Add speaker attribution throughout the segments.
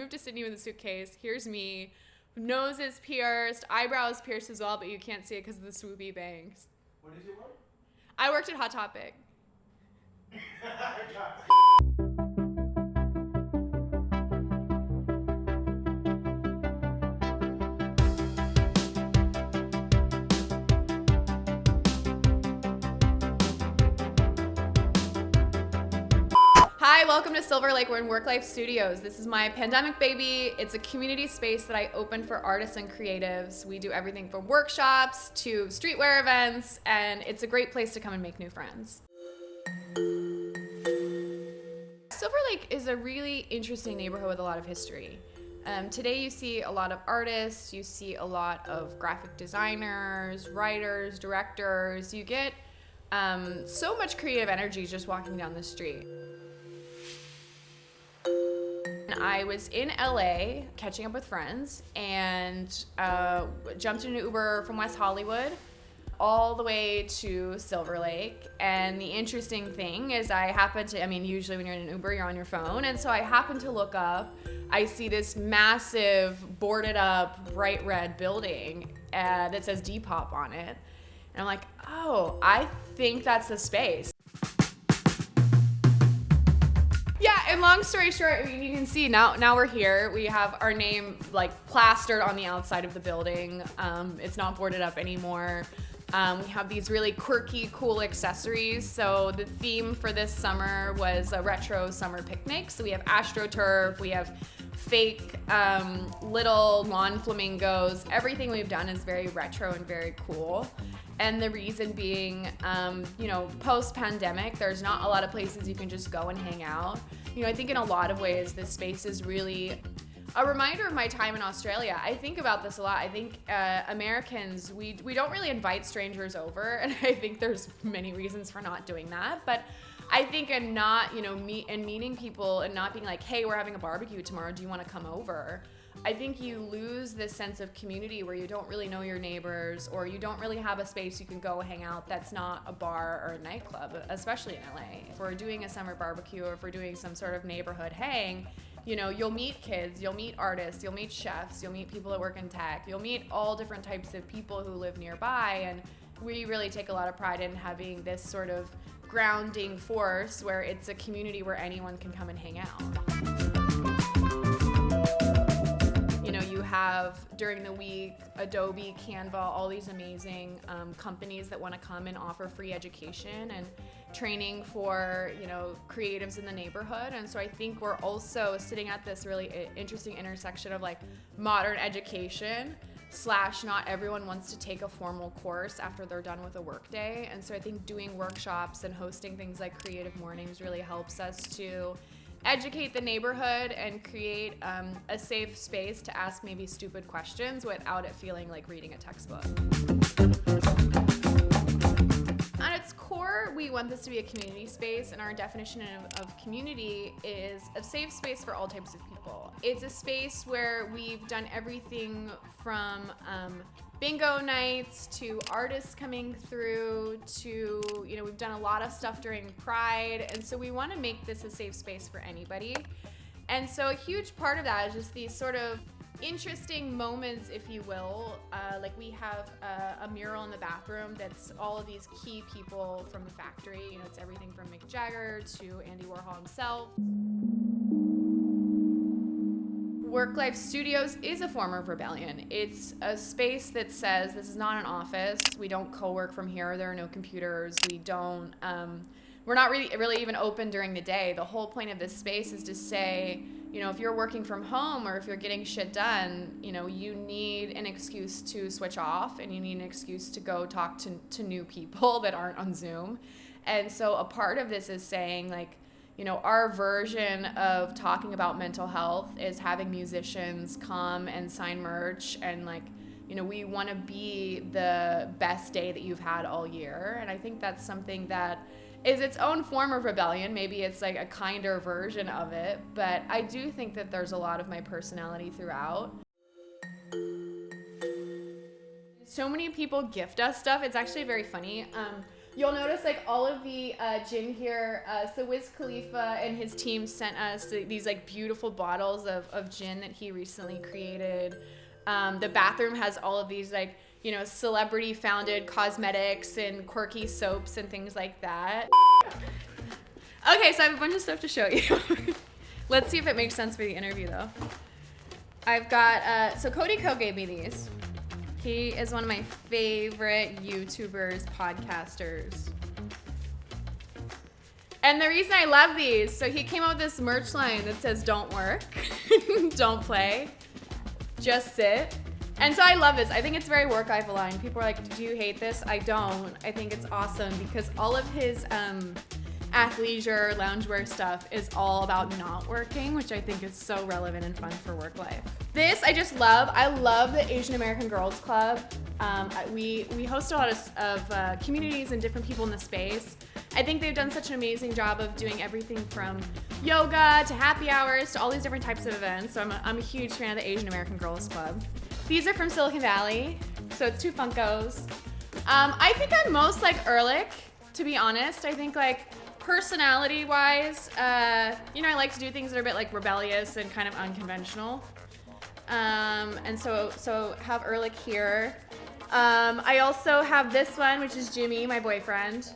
Speaker 1: moved to Sydney with a suitcase. Here's me. Nose is pierced, eyebrows pierced as well, but you can't see it because of the swoopy bangs.
Speaker 2: What did you work?
Speaker 1: I worked at Hot Topic. Hi, welcome to Silverlake. We're in Worklife Studios. This is my pandemic baby. It's a community space that I open for artists and creatives. We do everything from workshops to streetwear events, and it's a great place to come and make new friends. Silverlake is a really interesting neighborhood with a lot of history. Today you see a lot of artists, you see a lot of graphic designers, writers, directors. You get so much creative energy just walking down the street. I was in LA catching up with friends and jumped in an Uber from West Hollywood all the way to Silverlake. And the interesting thing is usually when you're in an Uber, you're on your phone. And so I happened to look up. I see this massive boarded up bright red building that says Depop on it. And I'm like, oh, I think that's the space. Yeah, and long story short, you can see now we're here. We have our name plastered on the outside of the building. It's not boarded up anymore. We have these really quirky, cool accessories. So the theme for this summer was a retro summer picnic. So we have AstroTurf, we have fake little lawn flamingos. Everything we've done is very retro and very cool. And the reason being, post-pandemic, there's not a lot of places you can just go and hang out. I think in a lot of ways, this space is really a reminder of my time in Australia. I think about this a lot. I think Americans, we don't really invite strangers over, and I think there's many reasons for not doing that. But I think in not, meeting people and not being like, hey, we're having a barbecue tomorrow, do you want to come over? I think you lose this sense of community where you don't really know your neighbors, or you don't really have a space you can go hang out that's not a bar or a nightclub, especially in LA. If we're doing a summer barbecue, or if we're doing some sort of neighborhood hang, you'll meet kids, you'll meet artists, you'll meet chefs, you'll meet people that work in tech, you'll meet all different types of people who live nearby. And we really take a lot of pride in having this sort of grounding force where it's a community where anyone can come and hang out. You have during the week Adobe, Canva, all these amazing companies that want to come and offer free education and training for creatives in the neighborhood. And so I think we're also sitting at this really interesting intersection of modern education / not everyone wants to take a formal course after they're done with a workday. And so I think doing workshops and hosting things like creative mornings really helps us to educate the neighborhood and create a safe space to ask maybe stupid questions without it feeling like reading a textbook. At its core, we want this to be a community space, and our definition of community is a safe space for all types of people. It's a space where we've done everything from bingo nights to artists coming through to, we've done a lot of stuff during Pride. And so we want to make this a safe space for anybody. And so a huge part of that is just these sort of interesting moments, if you will. We have a mural in the bathroom that's all of these key people from the factory. It's everything from Mick Jagger to Andy Warhol himself. Worklife Studios is a form of rebellion. It's a space that says this is not an office. We don't co-work from here. There are no computers. We're not really even open during the day. The whole point of this space is to say, if you're working from home or if you're getting shit done, you need an excuse to switch off, and you need an excuse to go talk to new people that aren't on Zoom. And so a part of this is saying our version of talking about mental health is having musicians come and sign merch, and we want to be the best day that you've had all year. And I think that's something that is its own form of rebellion. Maybe it's a kinder version of it, but I do think that there's a lot of my personality throughout. So many people gift us stuff. It's actually very funny. You'll notice like all of the gin here. So Wiz Khalifa and his team sent us these like beautiful bottles of gin that he recently created. The bathroom has all of these like, you know, celebrity founded cosmetics and quirky soaps and things like that. Okay, so I have a bunch of stuff to show you. Let's see if it makes sense for the interview though. I've got, so Cody Ko gave me these. He is one of my favorite YouTubers, podcasters. And the reason I love these, so he came up with this merch line that says, don't work, don't play, just sit. And so I love this. I think it's very work-life aligned. People are like, do you hate this? I don't. I think it's awesome because all of his athleisure, loungewear stuff is all about not working, which I think is so relevant and fun for work life. This I just love. I love the Asian American Girls Club. We host a lot of communities and different people in the space. I think they've done such an amazing job of doing everything from yoga to happy hours to all these different types of events. So I'm a huge fan of the Asian American Girls Club. These are from Silicon Valley, so it's 2 Funkos. I think I'm most like Ehrlich, to be honest. I think like personality-wise, you know, I like to do things that are a bit like rebellious and kind of unconventional. And so have Ehrlich here. I also have this one, which is Jimmy, my boyfriend.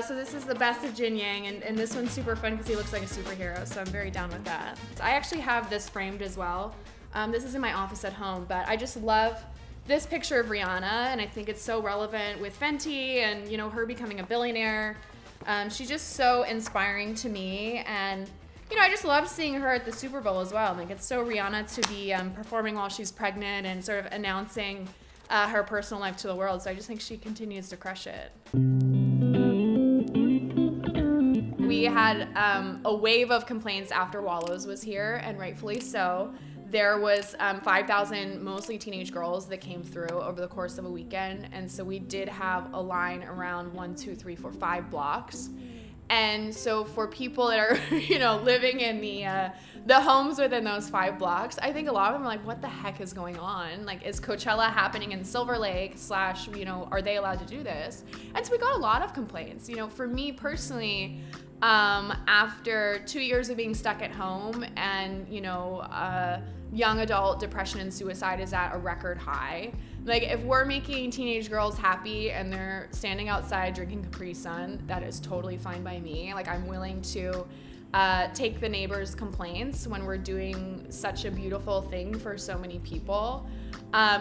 Speaker 1: So this is the best of Jin Yang, and this one's super fun because he looks like a superhero, so I'm very down with that. So I actually have this framed as well. This is in my office at home, but I just love this picture of Rihanna, and I think it's so relevant with Fenty and, you know, her becoming a billionaire. She's just so inspiring to me, and you know, I just love seeing her at the Super Bowl as well. Like, it's so Rihanna to be performing while she's pregnant and sort of announcing her personal life to the world. So I just think she continues to crush it. We had a wave of complaints after Wallows was here, and rightfully so. There was 5,000 mostly teenage girls that came through over the course of a weekend, and so we did have a line around 1, 2, 3, 4, 5 blocks. And so for people that are, you know, living in the homes within those 5 blocks, I think a lot of them are like, what the heck is going on? Like, is Coachella happening in Silverlake / you know, are they allowed to do this? And so we got a lot of complaints. You know, for me personally, after 2 years of being stuck at home and, you know, young adult depression and suicide is at a record high. Like, if we're making teenage girls happy and they're standing outside drinking Capri Sun, that is totally fine by me. Like, I'm willing to take the neighbors' complaints when we're doing such a beautiful thing for so many people.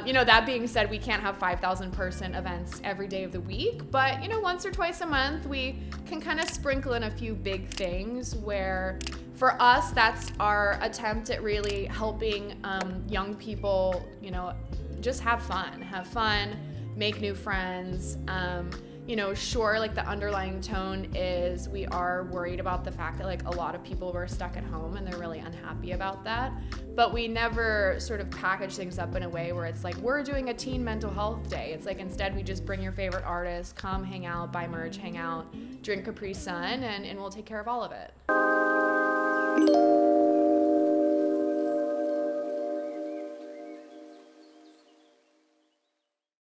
Speaker 1: You know, that being said, we can't have 5,000 person events every day of the week, but, you know, once or twice a month, we can kind of sprinkle in a few big things where, for us, that's our attempt at really helping young people, you know, just have fun, make new friends. You know, sure, like the underlying tone is we are worried about the fact that like a lot of people were stuck at home and they're really unhappy about that. But we never sort of package things up in a way where it's like, we're doing a teen mental health day. It's like, instead we just bring your favorite artist, come hang out, buy merch, hang out, drink Capri Sun, and we'll take care of all of it.